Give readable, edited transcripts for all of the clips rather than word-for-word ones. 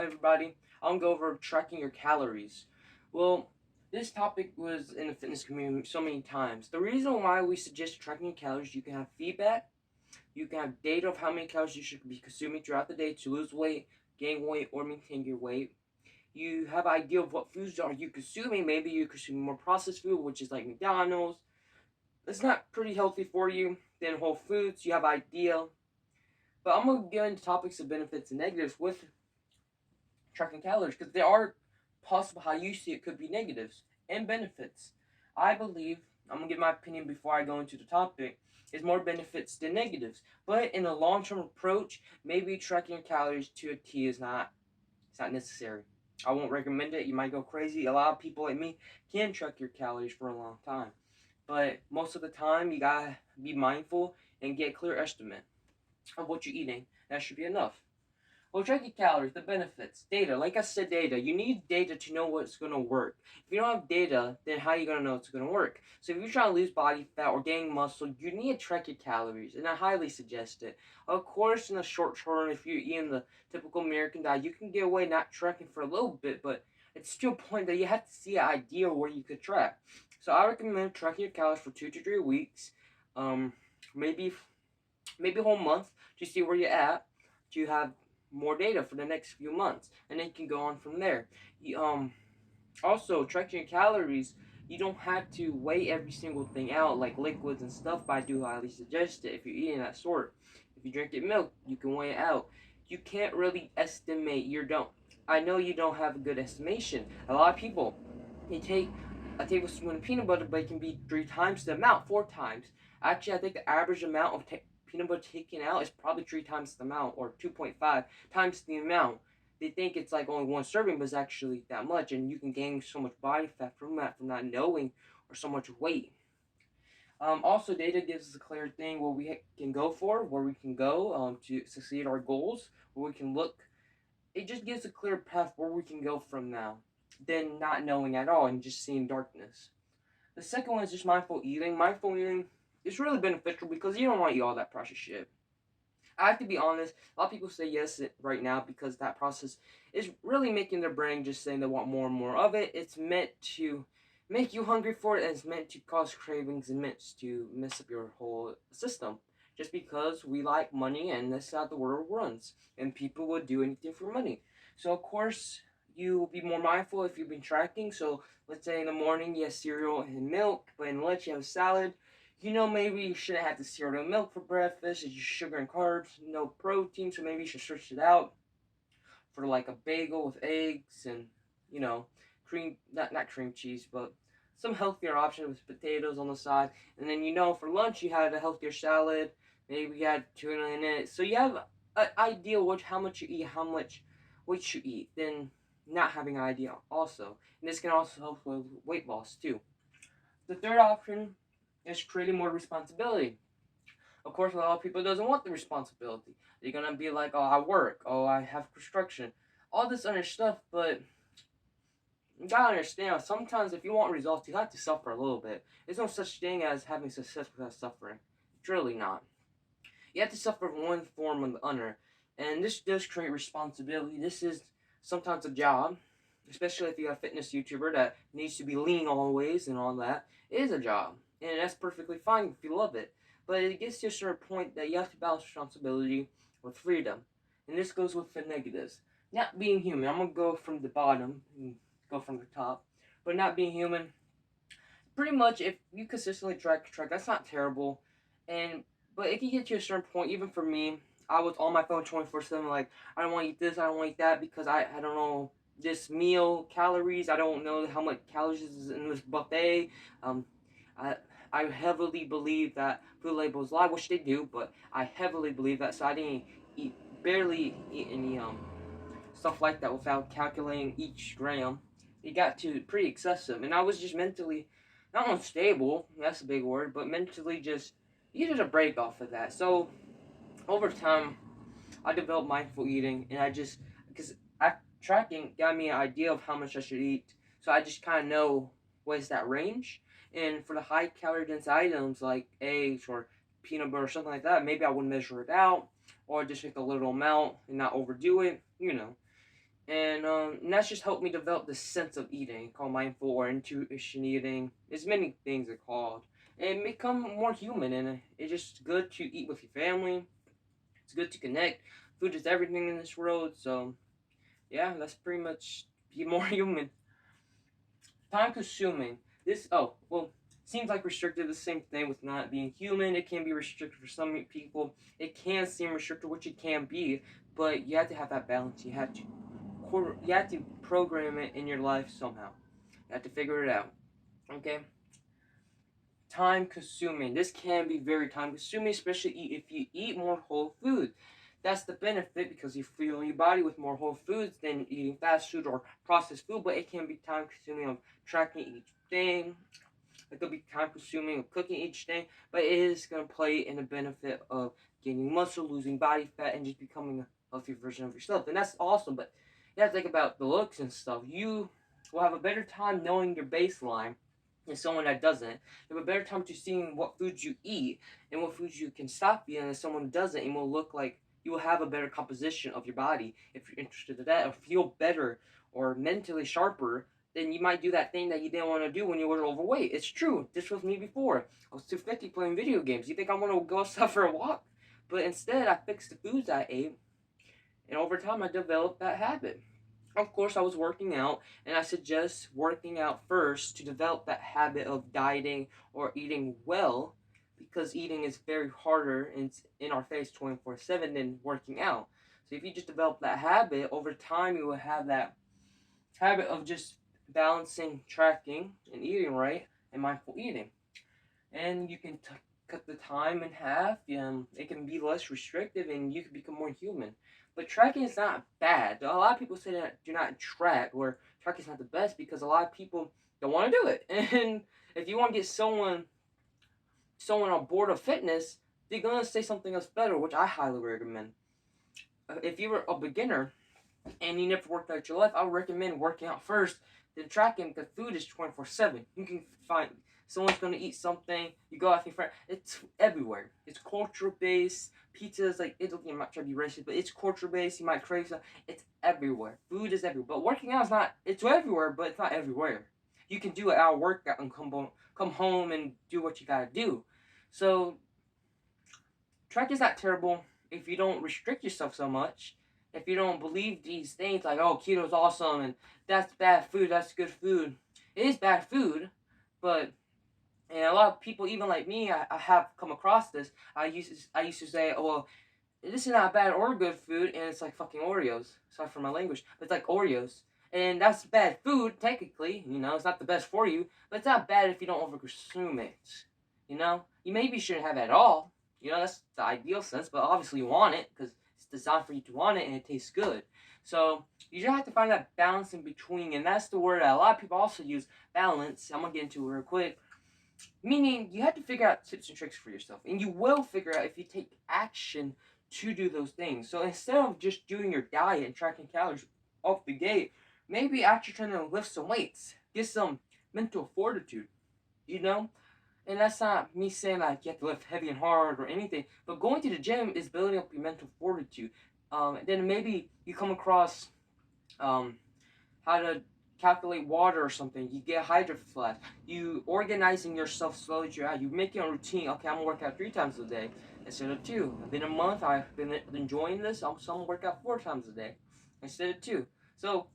everybody. I'm going to go over tracking your calories. Well, this topic was in the fitness community so many times. The reason why we suggest tracking your calories, you can have feedback, you can have data of how many calories you should be consuming throughout the day to lose weight, gain weight, or maintain your weight. You have an idea of what foods are you consuming. Maybe you're consuming more processed food, which is like McDonald's. It's not pretty healthy for you. Then whole foods, you have an idea. But I'm going to get into topics of benefits and negatives with tracking calories because there are possible how you see it could be negatives and benefits. I believe I'm gonna give my opinion before I go into the topic. Is more benefits than negatives, but in a long-term approach, maybe tracking your calories to a T is not it's not necessary. I won't recommend it. You might go crazy. A lot of people like me can track your calories for a long time, but most of the time you gotta be mindful and get a clear estimate of what you're eating. That should be enough. Well, track your calories, the benefits, data. Like I said, data. You need data to know what's going to work. If you don't have data, then how are you going to know it's going to work? So if you're trying to lose body fat or gain muscle, you need to track your calories, and I highly suggest it. Of course, in the short term, if you're eating the typical American diet, you can get away not tracking for a little bit, but it's still a point that you have to see an idea where you could track. So I recommend tracking your calories for 2 to 3 weeks, um, maybe maybe a whole month to see where you're at. To have more data for the next few months, and then you can go on from there. Also, tracking your calories, you don't have to weigh every single thing out like liquids and stuff, but I do highly suggest it if you're eating that sort. If you drink milk, you can weigh it out. You can't really estimate your don't. I know you don't have a good estimation. A lot of people, they take a tablespoon of peanut butter, but it can be 3 times the amount, 4 times. Actually, I think the average amount of peanut butter taken out is probably 3 times the amount, or 2.5 times the amount. They think it's like only one serving, but it's actually that much, and you can gain so much body fat from that, from not knowing, or so much weight. Also, data gives us a clear thing where we can go for, where we can go to succeed our goals, where we can look. It just gives a clear path where we can go from now, than not knowing at all and just seeing darkness. The second one is just mindful eating. Mindful eating is really beneficial because you don't want to eat all that processed shit. I have to be honest, a lot of people say yes right now because that process is really making their brain just saying they want more and more of it. It's meant to make you hungry for it, and it's meant to cause cravings, and meant to mess up your whole system. Just because we like money, and that's how the world runs, and people would do anything for money. So of course you will be more mindful if you've been tracking. So let's say in the morning you have cereal and milk, but in lunch you have salad. Maybe you shouldn't have the cereal and milk for breakfast. It's just sugar and carbs, no protein. So maybe you should switch it out for like a bagel with eggs and, cream, not cream cheese, but some healthier option with potatoes on the side. And then, for lunch you had a healthier salad. Maybe you had tuna in it. So you have an idea how much you eat, how much weight you eat. Then not having an idea also. And this can also help with weight loss too. The third option is creating more responsibility. Of course, a lot of people doesn't want the responsibility. They're gonna be like, "Oh, I work. Oh, I have construction, all this other stuff." But you gotta understand, sometimes if you want results, you have to suffer a little bit. There's no such thing as having success without suffering. It's really not. You have to suffer one form or the other, and this does create responsibility. This is sometimes a job, especially if you're a fitness YouTuber that needs to be lean always and all that. It is a job, and that's perfectly fine if you love it. But it gets to a certain point that you have to balance responsibility with freedom, and this goes with the negatives. Not being human. I'm gonna go from the bottom and go from the top, but not being human. Pretty much, if you consistently track, that's not terrible, and but if you get to a certain point, even for me, I was on my phone 24/7. Like, I don't want to eat this, I don't want to eat that because I don't know this meal calories. I don't know how much calories is in this buffet. Um, I I heavily believe that food labels lie, which they do, but I heavily believe that. So I didn't eat, barely eat any stuff like that without calculating each gram. It got to pretty excessive, and I was just mentally not unstable. That's a big word, but mentally just needed a break off of that. So over time, I developed mindful eating, and because tracking got me an idea of how much I should eat, so I just kind of know what is that range. And for the high calorie dense items like eggs or peanut butter or something like that, maybe I would measure it out, or just make a little amount and not overdo it. And that's just helped me develop this sense of eating called mindful or intuition eating. There's many things they're called. And become more human, and it's just good to eat with your family. It's good to connect. Food is everything in this world, so yeah, that's pretty much be more human. Time consuming. This, oh, well, seems like restricted, the same thing with not being human. It can be restricted for some people. It can seem restricted, which it can be, but you have to have that balance. You have to program it in your life somehow. You have to figure it out. Okay? Time consuming. This can be very time consuming, especially if you eat more whole food. That's the benefit because you fuel your body with more whole foods than eating fast food or processed food, but it can be time consuming of tracking each thing. It could be time consuming of cooking each thing, but it is going to play in the benefit of gaining muscle, losing body fat, and just becoming a healthy version of yourself. And that's awesome, but you have to think about the looks and stuff. You will have a better time knowing your baseline than someone that doesn't. You have a better time to seeing what foods you eat and what foods you can stop eating than someone who doesn't, and will look like you will have a better composition of your body if you're interested in that, or feel better or mentally sharper. Then you might do that thing that you didn't want to do when you were overweight. It's true. This was me before. I was 250 playing video games. You think I'm going to go outside for a walk? But instead, I fixed the foods I ate, and over time, I developed that habit. Of course, I was working out, and I suggest working out first to develop that habit of dieting or eating well, because eating is very harder and it's in our face 24/7 than working out. So if you just develop that habit, over time you will have that habit of just balancing tracking and eating right and mindful eating. And you can cut the time in half. It can be less restrictive, and you can become more human. But tracking is not bad. A lot of people say that do not track, or tracking is not the best because a lot of people don't want to do it. And if you want to get someone on board of fitness, they're gonna say something else better, which I highly recommend. If you were a beginner and you never worked out your life, I would recommend working out first, then tracking, because food is 24/7. You can find someone's going to eat something, you go out with your friend, it's everywhere. It's culture based. Pizza is like Italy, I'm not trying to be racist, but it's culture based. You might crave something. It's everywhere. Food is everywhere. But working out is not, it's everywhere, but it's not everywhere. You can do an hour workout and come home and do what you got to do. So, track is not terrible if you don't restrict yourself so much. If you don't believe these things like, oh, keto's awesome and that's bad food, that's good food. It is bad food, but and a lot of people, even like me, I have come across this. I used to say, oh, well, this is not bad or good food, and it's like fucking Oreos. Sorry for my language, but it's like Oreos, and that's bad food technically. It's not the best for you, but it's not bad if you don't overconsume it. You maybe shouldn't have it at all. That's the ideal sense, but obviously you want it because it's designed for you to want it and it tastes good. So you just have to find that balance in between, and that's the word that a lot of people also use, balance. I'm gonna get into it real quick. Meaning you have to figure out tips and tricks for yourself, and you will figure out if you take action to do those things. So instead of just doing your diet and tracking calories off the gate, maybe actually trying to lift some weights, get some mental fortitude, you know? And that's not me saying like you have to lift heavy and hard or anything, but going to the gym is building up your mental fortitude. And then maybe you come across um, how to calculate water or something. You get a hydro flask. You organizing yourself slowly. You making a routine. Okay, I'm gonna work out 3 times a day instead of 2. I've been a month. I've been enjoying this. So I'm gonna work out 4 times a day instead of 2. So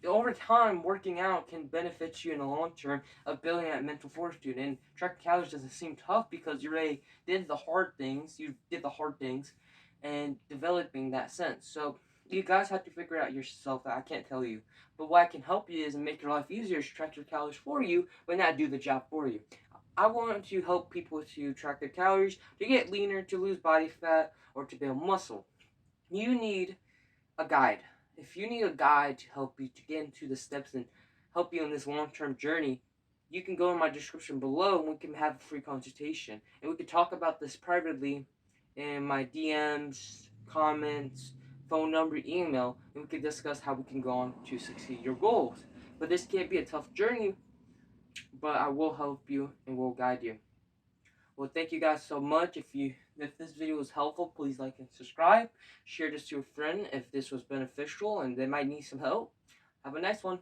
over time, working out can benefit you in the long term of building that mental fortitude. And tracking calories doesn't seem tough because you already did the hard things. You did the hard things, and developing that sense. So you guys have to figure it out yourself. I can't tell you. But what I can help you is make your life easier is track your calories for you, but not do the job for you. I want to help people to track their calories, to get leaner, to lose body fat, or to build muscle. You need a guide. If you need a guide to help you to get into the steps and help you in this long-term journey, you can go in my description below and we can have a free consultation. And we can talk about this privately in my DMs, comments, phone number, email, and we can discuss how we can go on to succeed your goals. But this can't be a tough journey, but I will help you and will guide you. Well, thank you guys so much. If you If this video was helpful, please like and subscribe. Share this to a friend if this was beneficial and they might need some help. Have a nice one.